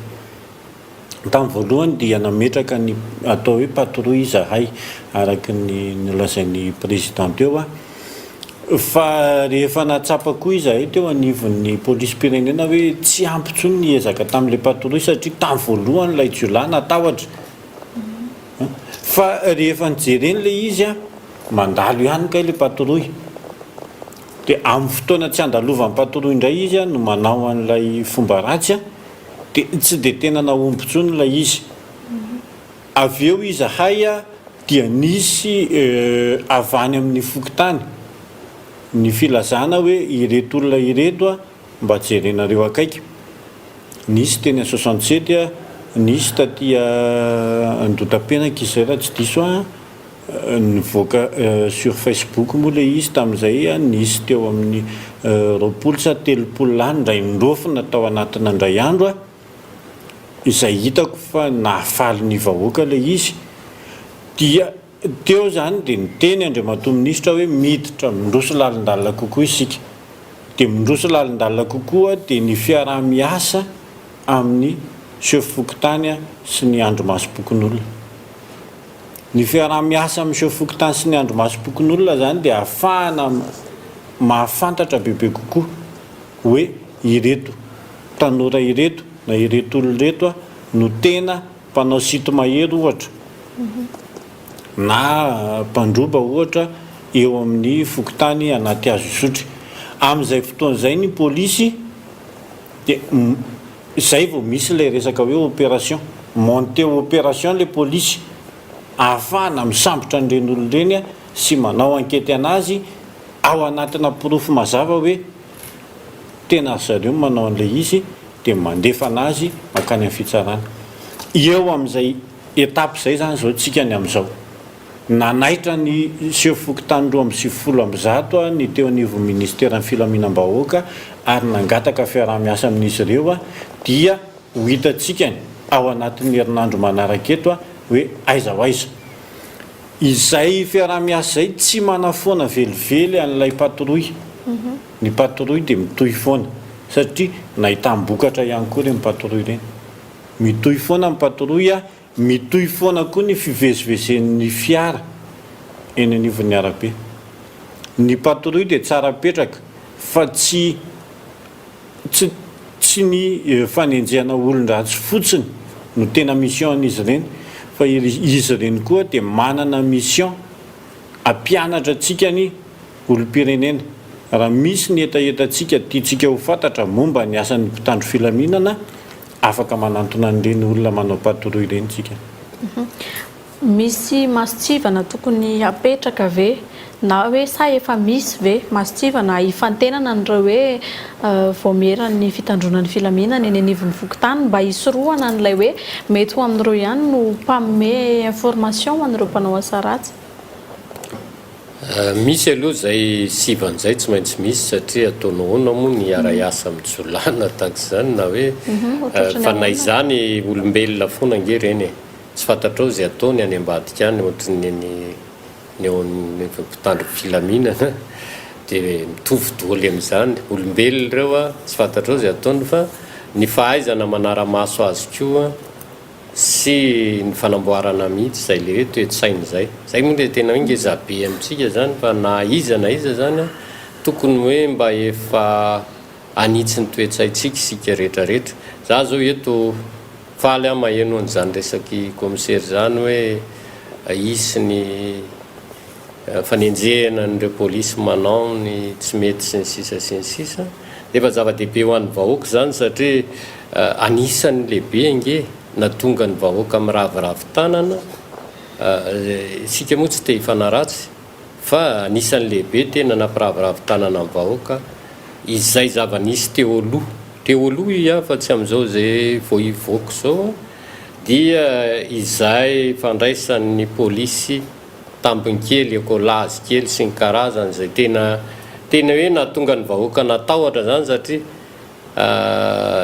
tamin'ny voalohany dia nametraka ny atao hoe patrouille izahay araky ny lazain'ny président teo a fa rehefa natsapa koa izahay teo anivon'ny polisy pirenena hoe tsy ampitsony ny ezaka tamin'ilay patrouille satria tamin'ny voalohany ilay jiolahy natahotra fa rehefa nijereny le izy a mandalo ihany ka ilay patrouille dia amin'ny fotoana tsy andalovan'ny patrouille indray izy a no manao an'ilay fomba ratsy a dia tsy dia tena naombotsony ilay izy avy eo izahay a dia nisy avany amin'ny fokotany ny filazana hoe ireto olona ireto a mba jerenareo akaiky nisy teny 67 a nisy tatia andotam-penaka izy raha tsy diso a nivoaka sur Facebook moa le izy tamin'izay a nisy teo amin'ny 20 sa 30 any ndray nirofina tao anatina indray andro a izay hitako fa nahafaly ny vahoaka le izy dia teo zany dia niteny andriamatoa minisitra hoe miditra mindroso lalindalina kokoa isika dia mindroso lalindalina kokoa dia ny fiarah-miasa amin'ny chef fokotany sy ny andro-masom-pokon'olona ny fiarah-miasa amin'ny chef fokotany sy ny andro-masom-pokon'olona zany dia ahafahana mahafantatra bebe kokoa hoe ireto tanora ireto na ireto olona reto a no tena mpanao sito mahery ohatra na mpandroba ohatra eo amin'ny fokotany anaty azo isotry amin'izay fotoan'izay ny polisy dia izay vao misy ilay resaka hoe opération monté opération le polisy ahafahana misambotra an'ireny olona ireny a sy manao ankety anazy ao anatina porofo mazava hoe tena zareo manao an'ilay izy dia mandefa anazy makany amin'ny fitsarana. Eo amin'izay etape izay zany zao tsika ny amin'izao nanaitra ny sefokotany 220 ny teo anivon'ny ministera ny filaminam-bahoaka ary nangataka fiaraha-miasa amin'izy ireo dia ho hitantsika ao anatin'ny herinandro manaraka eto hoe aiza ho aiza izay fiaraha-miasa zay tsy manafoana velively an'ilay patrouille. Ny patrouille dia mitohy foana satria nahitam-bokatra ihany koa ireny patrouille ireny. Mitohy foana ny patrouille, mitohy foana koa ny fivezivezen'ny fiara eny anivon'ny arabe. Ny patrouille dia tsara petraka fa tsy ny fanenjehana olon-dratsy fotsiny no tena mission'izy ireny, fa izy ireny koa dia manana mission ampianatra antsika ny olom-pirenena. Raha misy ny etaetantsika tiantsika ho fantatra momba ny asan'ny mpitandro filaminana, afaka manantona an'ireny olona manao patrouille ireny tsika. Misy masitsivana tokony apetraka ve na hoe sa efa misy ve masitsivana ifantenana n'ireo hoe voameran'ny fitandronan'ny filaminana eny anivon'ny vokotany mba hisorohana n'ilay hoe mety ho amin'ireo ihany no mpagnome information an'ireo mpanao asa ratsy? Misy aloha zay sivan'izay tsy maintsy misy satria ataonahoana moa ny ara-iasa mijolana tahaka izany na hoe fa na izany olombelona foana ange ireny tsy fantatrao zay ataony any ambadika any ohatrany ny eo amin'ny mpitandro filaminana dia mitovy daholo amin'izany olombelona ireo tsy fantatrao zay ataony fa ny fahaizana manara-maso azy koa sy ny fanamboarana mihitsy zay le hoe toe-tsaina zay moa dia tena hoe ngezabe amintsika zany fa na iza zany tokony hoe mba efa anitsy ny toe-tsaintsika isika rehetrarehetra. Za zao eto faly aho maheno an'izany resaky commissaire zany hoe isy ny fanenjehana n'ireo polisy manao ny tsy mety sy ny sisa dia efa zava-dehibe ho an'ny vahoaka zany satria anisan'ny lehibe ange na tonga ny vahoaka amin'ny raviravi-tanana isika moa tsy te hifanaratsy fa anisan'ny lehibe tena nampiraviravin-tanana amin'ny vahoaka izay zava-nisy teo aloha fa tsy amin'izao zay vao hivoaka zao dia izay fandraisan'ny polisy tambinkely ekolazy kely sy ny karazany zay tena hoe natonga ny vahoaka natahotra zany satria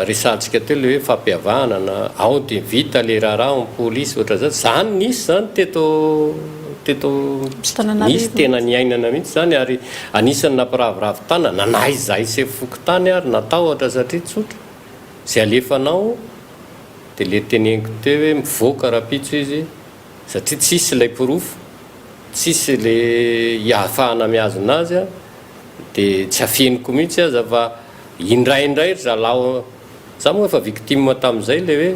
resantsika teo le hoe fampiavahana na ao dia vita le raharaha ny polisy ohatra zany nisy zany teto nisy tena ny ainana mihitsy zany ary anisan'ny nampiraviravin-tanana na izay sefokotany ary natahotra satria tsotra zay alefanao dia le teneniko teo hoe mivoaka rapitso izy satria tsisy ilay pirofo tsisy le hiahafahana miazo anazy dia tsy afeniko mihitsy aza fa indraindray zalaho za moa efa victime tamin'izay le hoe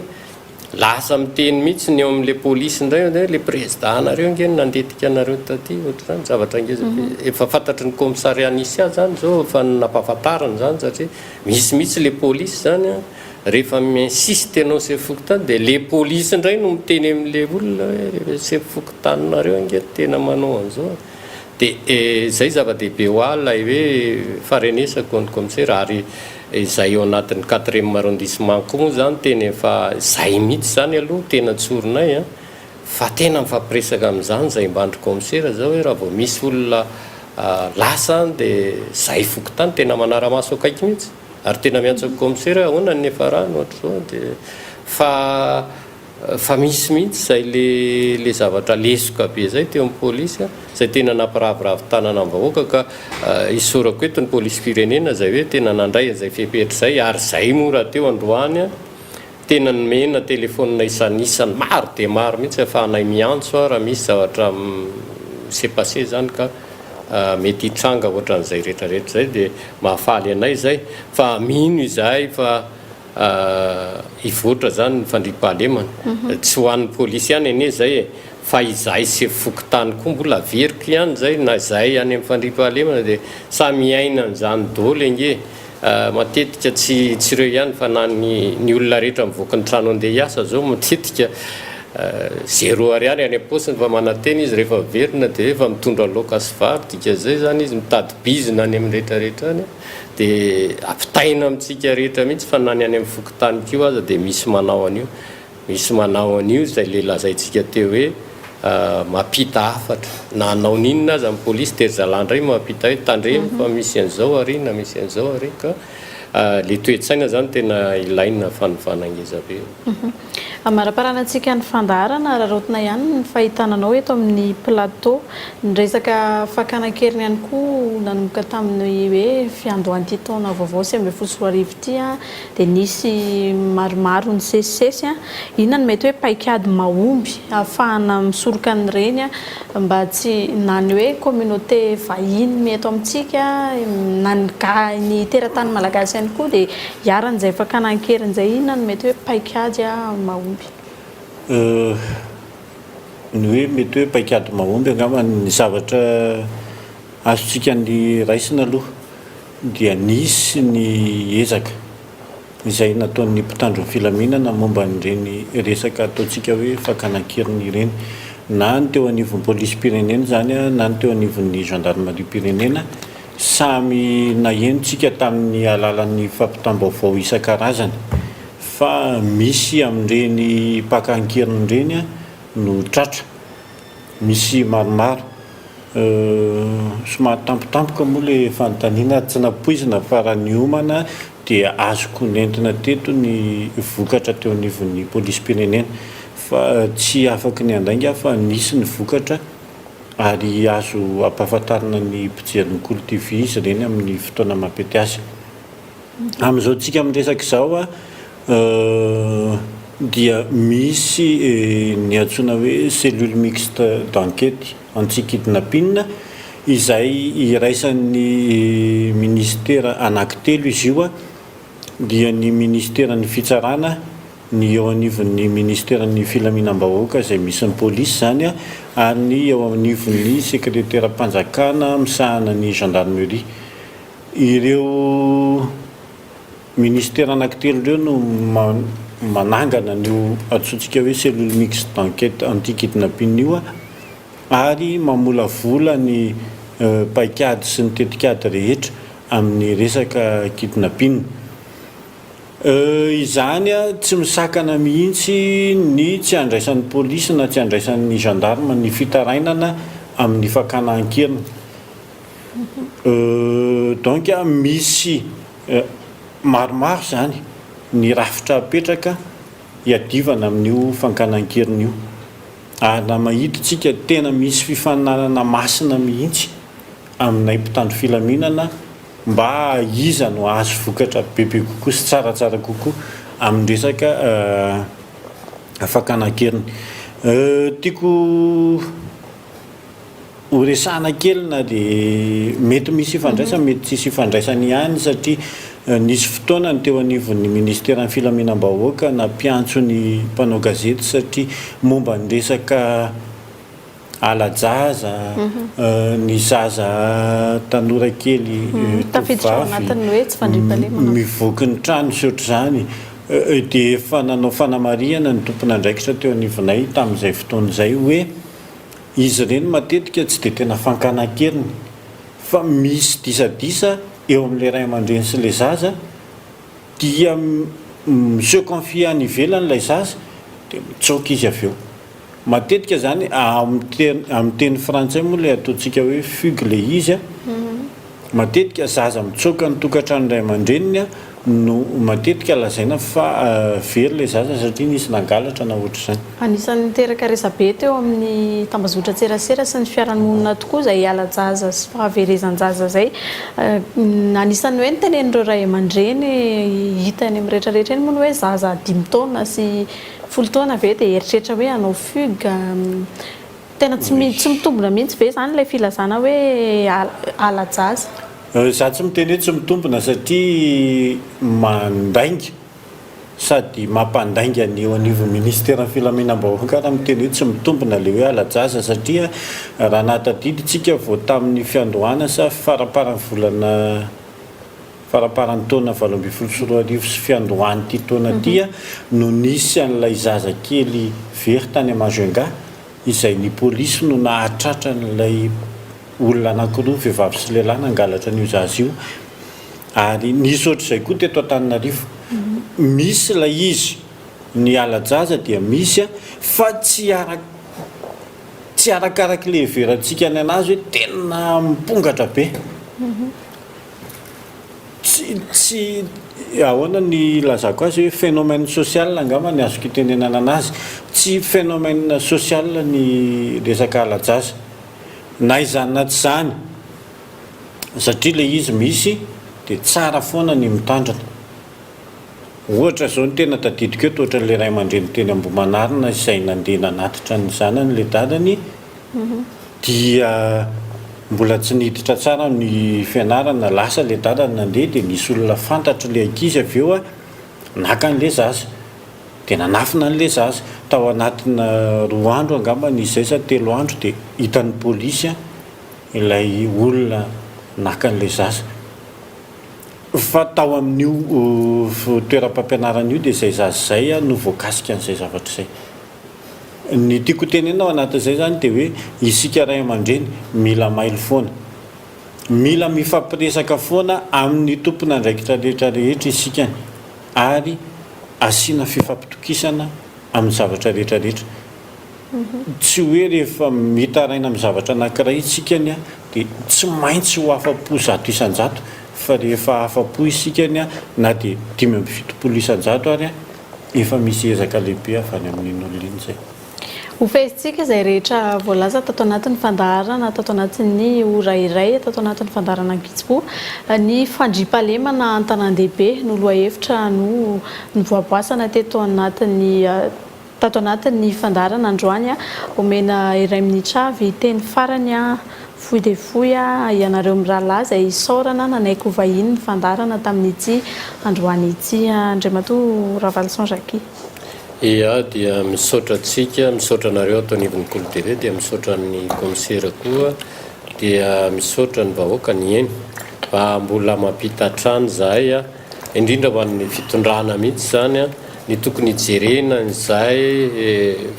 lasa miteny mihitsy ny eo amin'le polisy indray le président nareo nge nandetika anareo taty ohatra zany zavatra ngeza efa fantatry ny commissariat nisy azy zany zao efa nampahafantarany zany satria misy mihitsy le polisy zany rehefa miinsiste anao sefokotany dia le polisy indray no miteny amin'le olona hoe sefokotaninareo nge tena manao an'izao dia zay zava-dehibe ho alay hoe farenesako ny commissaire ary izay eo anatin'ny 4e arrondissement koa moa zany tena efa zay mihitsy zany aloha tena tsorinay fa tena mifampiresaka amin'izany zay mbandry commissaire zao hoe raha vao misy olona lasa dia zay fokotany tena manara-maso akaiky mihitsy ary tena miantsako commissaire ahoana ny efa rano ohatra zao dia fa misy mihitsy zay le zavatra lesoka be zay teo amin'ny polisy zay tena nampiraviravin-tanana amin'ny vahoaka ka isorako eto ny polisy firenena zay hoe tena nandray an'izay fepetra zay ary zay mora teo androany tena nomena telefônina isan'isany maro dia maro mihitsy afahanay miantso raha misy zavatra s'est passé zany ka mety hitranga ohatran'izay rehetrarehetra zay dia mahafaly anay zay fa mino izahay fa ivoatra zany ny fandriam-pahalemana tsy ho an'ny polisy ihany ene zay fa izahay sefokotany koa mbola veriko ihany zay na zay any amin'ny fandriam-pahalemana dia samy aina n'izany daholo ange matetika tsy ireo ihany fa na ny olona rehetra mivoaka ny trano andeha hiasa zao matetika 0 ariary any aposiny fa manantena izy rehefa verina dia efa mitondra loka sy vary dika zay zany izy mitady bizina any amin'ny rehetrarehetra any dia ampitaina amintsika rehetra mihitsy fa nany any amin'ny fokotany kio aza dia misy manao an'io zay le lazaintsika teo hoe mampita afatra na anao ninona aza amin'ny polisy tery zalandray mampita hoe tandremy fa misy an'izao arina misy an'izao ary ka le toetsaina zany tena ilaina fanofanangeza be. Amara-paranantsika ny fandaharana rarotina ihany ny fahitananao eto amin'ny plateau ny resaka fakana-keriny ihany koa nanomboka tamin'ny hoe fiandohan'ity taona vaovao sy ambin'ny folo sy roa arivo ity dia nisy maromaro ny sesisesy inona no mety hoe paikady mahomby ahafahana misoroka ny reny mba tsy na ny hoe communauté vahiny mieto amintsika na ny teratany malagasy ihany koa dia hiaran'izay fakana-keriny izay inona no mety hoe paikady mahomby. Ny hoe mety hoe paikady mahomby angamba ny zavatra azontsika ny raisina aloha dia nisy ny ezaka izay nataon'ny mpitandro ny filaminana momba nyreny resaka ataontsika hoe fakana-keriny ireny na ny teo anivon'ny polisy pirenena zany na ny teo anivon'ny gendarmerie pirenena samy nahenontsika tamin'ny alalan'ny fampitam-baovao isan-karazany fa misy amin'ireny mpakan-keriny ireny no tratra misy maromaro somary tampotampoka moa le fanontaniana tsy napoizina fa raha ny homana dia azoko nentina teto ny vokatra teo anivon'ny polisy pirenena fa tsy afaka ny andainga fa nisy ny vokatra ary azo ampahafantarina ny mpijery Kolo TV izy ireny amin'ny fotoana mampety azy. Amin'izao tsika amin'ny resaka izao dia misy ny antsoina hoe cellule mixte d'enquête anti-kidnapping izay iraisan'ny ministera anankitelo izy io dia ny ministeran'ny fitsarana ny eo anivon'ny ministeran'ny filaminam-bahoaka izay misy ny polisy zany ary ny eo anivon'ny sekretera-mpanjakana misahana ny gendarmerie. Ireo ministera anankitelo ireo no manangana no atsontsika hoe cellule mixte d'enquête anti-kidnapping io ary mamolavola ny paikady sy ny tetikady rehetra amin'ny resaka kidnapping. Izany tsy misakana mihitsy ny tsy andraisan'ny polisy na tsy andraisan'ny gendarme ny fitarainana amin'ny fakana-keriny. Donc misy maromaro zany ny rafitra apetraka hiadivana amin'io fankanan-keriny io ary na mahitatsika tena misy fifaninanana masina mihitsy aminay mpitandro filaminana mba iza no azo vokatra bebe kokoa sy tsaratsara kokoa amin'ny resaka fakana-keriny. Tiako horesahana kely na dia mety misy ifandraisana mety tsisy ifandraisana ihany satria nisy fotoana ny teo anivon'ny ministeran'ny filaminam-bahoaka na mpiantso ny mpanao gazety satria momba ny resaka alajaza ny zaza tanora kely mivoaka ny trano sy ohatr'izany dia efa nanao fanamariana ny tompon'andraikitra teo anivonay tamin'izay fotoana izay hoe izy ireny matetika tsy dia tena fankana-keriny fa misy disadisa eo amin'ilay ray aman-dreny sy ilay zaza dia se confie any ivelan'ilay zaza dia mitsoka izy avy eo. Matetika zany amin'ny teny frantsay moa ilay ataontsika hoe fugue le izy matetika zaza mitsoka ny tokantrano ray aman-dreniny no matetika lazaina fa very ilay zaza satria nisy nangalatra na ohatr'izany. Anisan'ny miteraka resabe teo amin'ny tambazotra tserasera sy ny fiarahamonina tokoa izay ala-jaza sy fahaverezan-jaza izay. Anisan'ny hoe ny tenen'ireo ray aman-dreny hita any amin'ny rehetrarehetra eny moa ny hoe zaza 5 taona sy 10 taona ve dia eritreritra hoe hanao fugue tena tsy mitombona mihitsy ve zany ilay filazana hoe ala-jaza. Za tsy miteny hoe tsy mitombona satria mandainga sady mampandainga ny eo anivon'ny ministeran'ny filaminam-bahoaka raha miteny hoe tsy mitombona le hoe ala-jaza satria raha nahatadidy tsika vao tamin'ny fiandohana sa faraparan'ny volana faraparany taona 2024 sy fiandohany ty taona tya no nisy an'ilay zaza kely very tany Majunga izay ny polisy no nahatratra n'ilay olona anankiroa vehivavy sy lehilahy nangalatra n'io zaza io ary nisy ohatr'izay koa teto Antananarivo misy ilay izy ny ala-jaza dia misy fa tsy arakaraky le heverantsika ny anazy hoe tena mipongatra be tsy ahoana ny lazako azy hoe phénomène social angamba ny azoko itenenana anazy tsy phénomène social ny resaka ala-jaza na izany na tsy zany satria le izy misy dia tsara foana ny mitandrina ohatra zao ny tena tadidiko eto ohatra n'le ray aman-dreny teny Ambohimanarina izay nandeha nanatitra ny zanany le dadany dia mbola tsy niditra tsara ny fianarana lasa le dadany nandeha dia nisy olona fantatra le ankizy avy eo naka an'le zaza dia nanafina an'le zaza tao anatina 2 andro angamba izay sa 3 andro dia hitan'ny polisy ilay olona naka an'le zaza fa tao amin'io toeram-pampianarana io dia izay zaza izay no voakasika an'izay zavatra izay ny tiako tenenao anatin'izay zany dia hoe isika ray aman-dreny mila mailo foana mila mifampiresaka foana amin'ny tompona andraikitra rehetrarehetra isikany ary asiana fifampitokisana amin'ny zavatra rehetrarehetra tsy hoe rehefa mitaraina amin'ny zavatra anankiray isikany dia tsy maintsy ho afa-po zato isan-jato fa rehefa afa-po isikany na dia 5.7 isan-jato ary efa misy ezaka lehibe avy any amin'iny olona iny zay hofezintsika izay rehetra voalaza tato anatin'ny fandaharana tato anatin'ny ora iray tato anatin'ny fandaharana Ankitsipo ny fandriampahalemana an-tanan-dehibe no lohahevitra no voaboasana tato anatin'ny fandaharana androany omena iray minitra avy teny farany fohy dia fohy ianareo mirahalahy izay isaorana nanaiko vahiny ny fandaharana tamin'ity androany ity Andriamatoa Ravalson Jackie. Ia dia misaotra antsika misaotra anareo atao anivon'ny Kolo TV dia misaotra ny komisera koa dia misaotra ny vahoaka ny eny mba mbola mampita trano zahay indrindra ho an'ny fitondrana mihitsy zany ny tokony jerena izay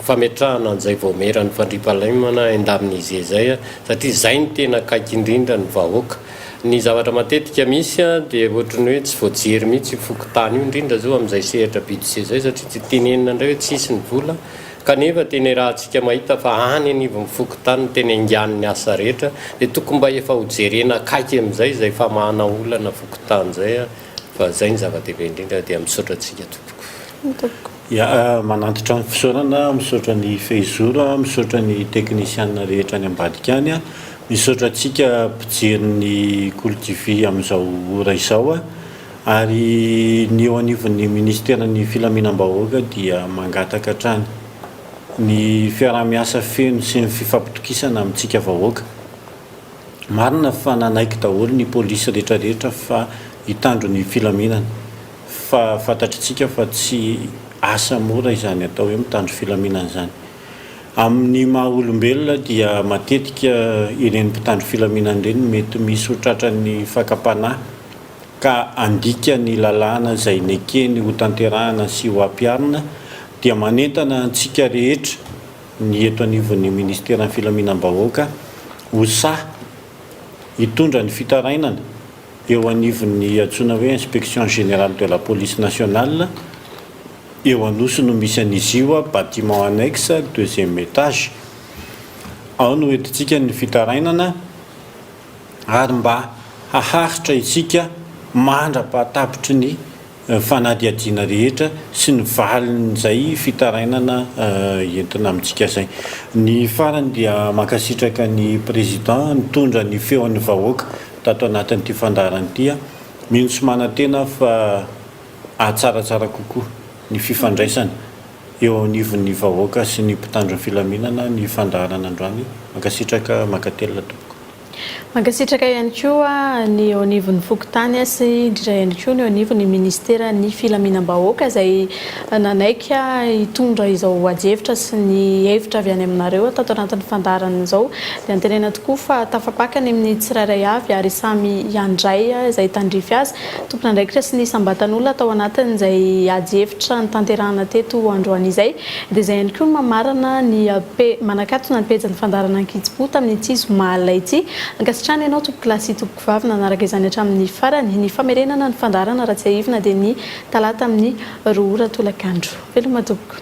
fametrahana an'izay vaomera ny fandriampahalemana endamin'izy zay satria zay ny tena kaiky indrindra ny vahoaka ny zavatra matetika misy dia ohatrany hoe tsy voajery mihitsy fokotany io indrindra zao amin'izay sehatra budget zay satria tsy tenenina indray hoe tsisy ny vola kanefa tena rahantsika mahita fa any anivon'ny fokotany tena ingan'ny asa rehetra dia tokony mba efa hojerena kaiky amin'izay zay famahana olana fokotany zay fa zay ny zava-dehibe indrindra dia misaotra antsika tompoko. Ya manantitra ny fisaorana misaotra ny fehizoro misaotra ny teknisiana rehetra any ambadika any misaotra antsika mpijery ny Kolo TV amin'izao ora izao ary ny eo anivon'ny ministeran'ny filaminam-bahoaka dia mangataka hatrany ny fiaraha-miasa feno sy ny fifampitokisana amintsika vahoaka marina fa nanaiky daholo ny polisy rehetrarehetra fa hitandro ny filaminana fa fantatritsika fa tsy asa mora izany atao hoe mitandro filaminana izany amin'ny maha olombelona dia matetika ireny mpitandro filaminana ireny mety misy ho tratran'ny fakapanahy ka andika ny lalàna izay nekeny ho tanterahana sy ho ampiarina dia manentana antsika rehetra ny eto anivon'ny ministeran'ny filaminam-bahoaka ho sahy hitondra ny fitarainana eo anivon'ny antsoina hoe inspection générale de la police nationale eo anosy no misy an'izy io bâtiment annexe 2e étage ao no entintsika ny fitarainana ary mba haharitra isika mandra-pahatapitry ny fanadiadiana rehetra sy ny valin'izay fitarainana entina amintsika zay ny farany dia mankasitraka ny président nitondra ny feon'ny vahoaka tato anatin'ity fandaharana ity mino sy manantena fa ahatsaratsara kokoa ny fifandraisana eo anivon'ny vahoaka sy ny mpitandro ny filaminana ny fandaharana androany mankasitraka makatelina tompoko. Mankasitraka ihany koa ny eo anivon'ny fokontany sy indrindra ihany koa ny eo anivon'ny ministera ny filaminam-bahoaka izay nanaika hitondra izao ajevitra sy ny hevitra avy any aminareo atato anatin'ny fandaharana izao dia antenena tokoa fa tafapakany amin'ny tsirairay avy ary samy handray izay tandrify azy tompona andraikitra sy ny sambatan'olona atao anatin'izay ajevitra ny tanterahana teto androany izay dia izay ihany koa no mamarana ny manakatona ny pejany fandaharana ankitsipo tamin'ny tsizo mahalay ity trany ianao tompo kilasy tompo vavy nanaraka izany hatramin'ny farany ny famerenana ny fandaharana raha tsy ahivina dia ny talata amin'ny 2 ora tolakandro veloma tompoko